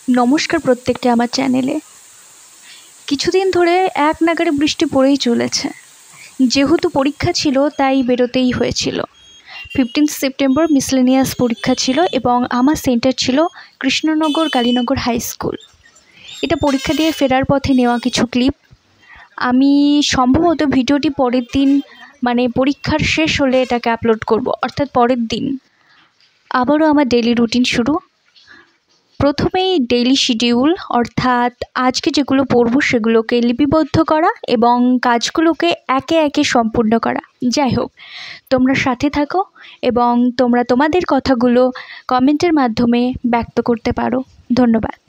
নমস্কার প্রত্যেককে আমার চ্যানেলে। কিছুদিন ধরে এক নাগাড়ে বৃষ্টি পড়েই চলেছে। যেহেতু পরীক্ষা ছিল তাই বেরোতেই হয়েছিল। 15 সেপ্টেম্বর মিসলেনিয়াস পরীক্ষা ছিল এবং আমার সেন্টার ছিল কৃষ্ণনগর কালীনগর হাই স্কুল। এটা পরীক্ষা দিয়ে ফেরার পথে নেওয়া কিছু ক্লিপ। আমি সম্ভবত ভিডিওটি পরের দিন মানে পরীক্ষার শেষ হলে এটাকে আপলোড করব, অর্থাৎ পরের দিন আবারও আমার ডেইলি রুটিন শুরু। প্রথমেই ডেইলি শিডিউল, অর্থাৎ আজকে যেগুলো পড়ব সেগুলোকে লিপিবদ্ধ করা এবং কাজগুলোকে একে একে সম্পূর্ণ করা। যাই হোক, তোমরা সাথে থাকো এবং তোমরা তোমাদের কথাগুলো কমেন্টের মাধ্যমে ব্যক্ত করতে পারো। ধন্যবাদ।